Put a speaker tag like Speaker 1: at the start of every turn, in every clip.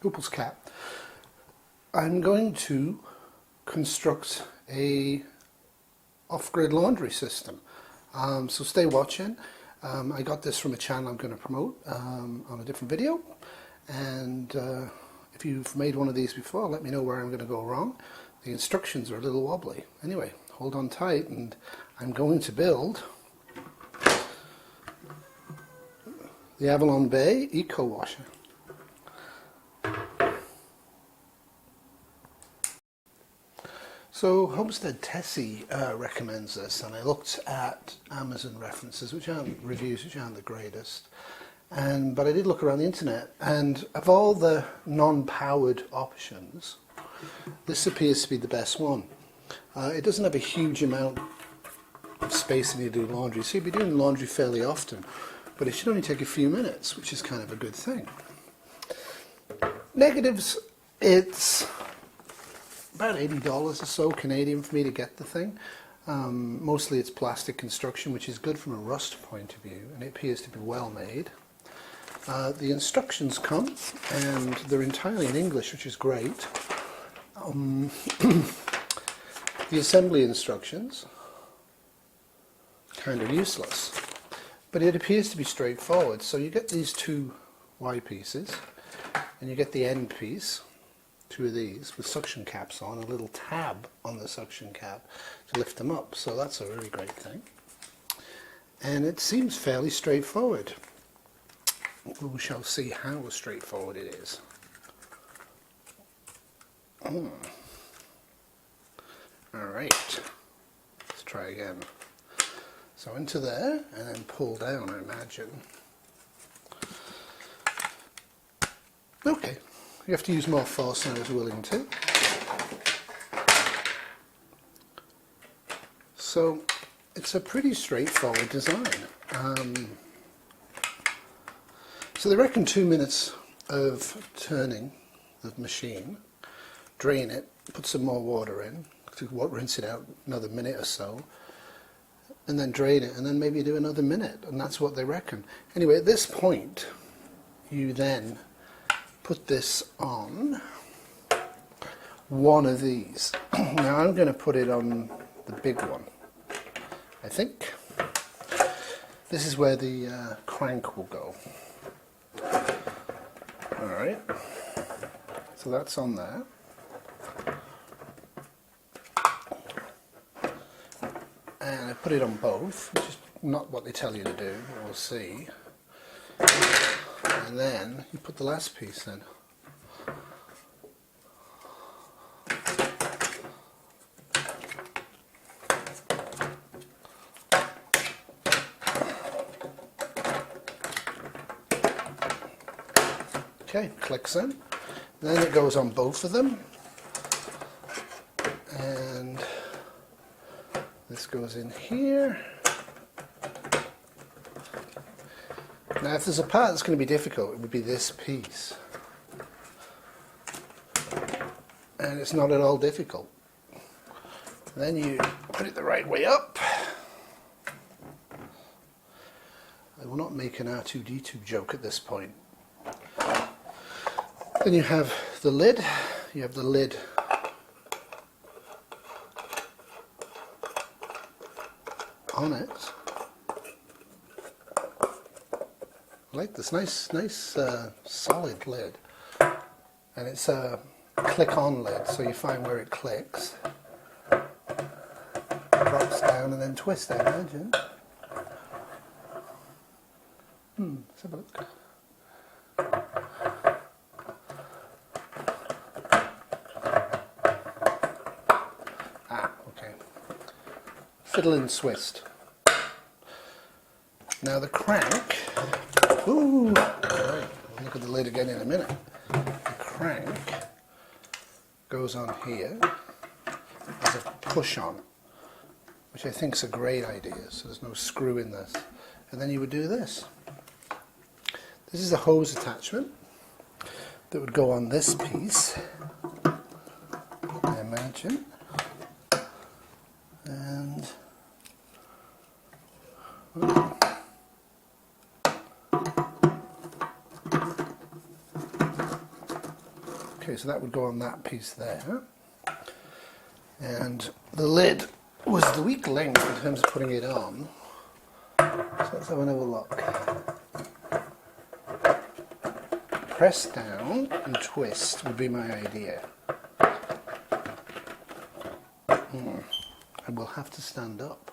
Speaker 1: Opal's cat. I'm going to construct a off-grid laundry system. So stay watching. I got this from a channel I'm going to promote on a different video, and if you've made one of these before, let me know where I'm going to go wrong. The instructions are a little wobbly. Anyway, hold on tight, and I'm going to build the Avalon Bay EcoWash. So Homestead Tessie recommends this, and I looked at Amazon references, which aren't reviews, which aren't the greatest. But I did look around the internet, and of all the non-powered options, this appears to be the best one. It doesn't have a huge amount of space when you do laundry, so you'll be doing laundry fairly often, but it should only take a few minutes, which is kind of a good thing. Negatives, it's about $80 or so Canadian for me to get the thing. Mostly it's plastic construction, which is good from a rust point of view, and it appears to be well made. The instructions come, and they're entirely in English, which is great. The assembly instructions, kind of useless, but it appears to be straightforward. So you get these two Y pieces, and you get the end piece, two of these with suction caps on, a little tab on the suction cap to lift them up, so that's a really great thing. And it seems fairly straightforward. We shall see how straightforward it is. Alright, let's try again. So into there, and then pull down, I imagine. Okay. You have to use more force than I was willing to. So it's a pretty straightforward design. So they reckon 2 minutes of turning the machine, drain it, put some more water in, rinse it out another minute or so, and then drain it, and then maybe do another minute, and that's what they reckon. Anyway, at this point, you then put this on one of these. Now I'm going to put it on the big one, I think. This is where the crank will go. Alright, so that's on there. And I put it on both, which is not what they tell you to do, we'll see. And then you put the last piece in. Okay, clicks in. Then it goes on both of them. And this goes in here. Now if there's a part that's going to be difficult, it would be this piece. And it's not at all difficult. Then you put it the right way up. I will not make an R2-D2 joke at this point. Then you have the lid. You have the lid on it. I like this nice solid lid, and it's a click-on lid, so you find where it clicks, drops down, and then twists, I imagine. Let's have a look. Okay. Fiddle and twist. Now the crank. Ooh! Alright, we'll look at the lid again in a minute. The crank goes on here as a push-on, which I think is a great idea, so there's no screw in this. And then you would do this. This is a hose attachment that would go on this piece, I imagine. And Okay, so that would go on that piece there. And the lid was the weak link in terms of putting it on. So let's have another look. Press down and twist would be my idea. I will have to stand up.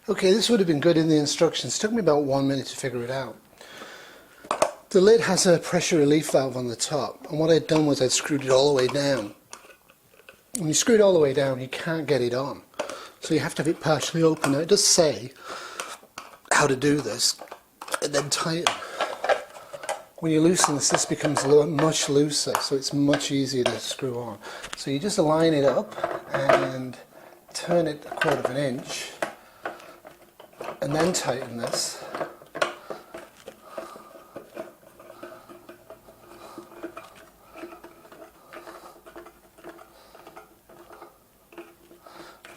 Speaker 1: Okay, this would have been good in the instructions. It took me about 1 minute to figure it out. The lid has a pressure relief valve on the top, and what I'd done was I'd screwed it all the way down. When you screw it all the way down, you can't get it on. So you have to have it partially open. Now it does say how to do this, and then tighten. When you loosen this, this becomes much looser, so it's much easier to screw on. So you just line it up and turn it 1/4 of an inch, and then tighten this.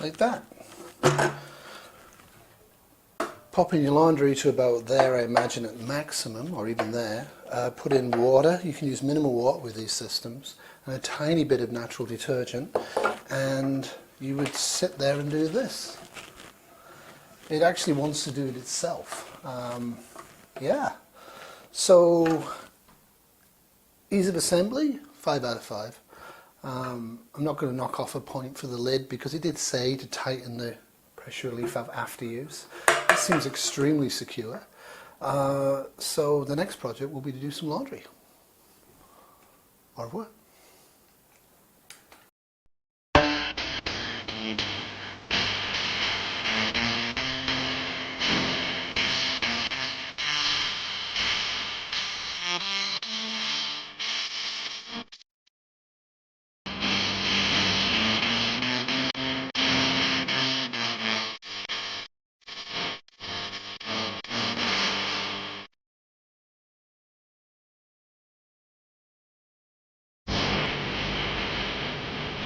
Speaker 1: Like that. Pop in your laundry to about there, I imagine, at maximum, or even there. Put in water. You can use minimal water with these systems, and a tiny bit of natural detergent, and you would sit there and do this. It actually wants to do it itself. Yeah. So, ease of assembly, 5 out of 5. I'm not going to knock off a point for the lid because it did say to tighten the pressure relief valve after use. This seems extremely secure. So the next project will be to do some laundry. Au revoir.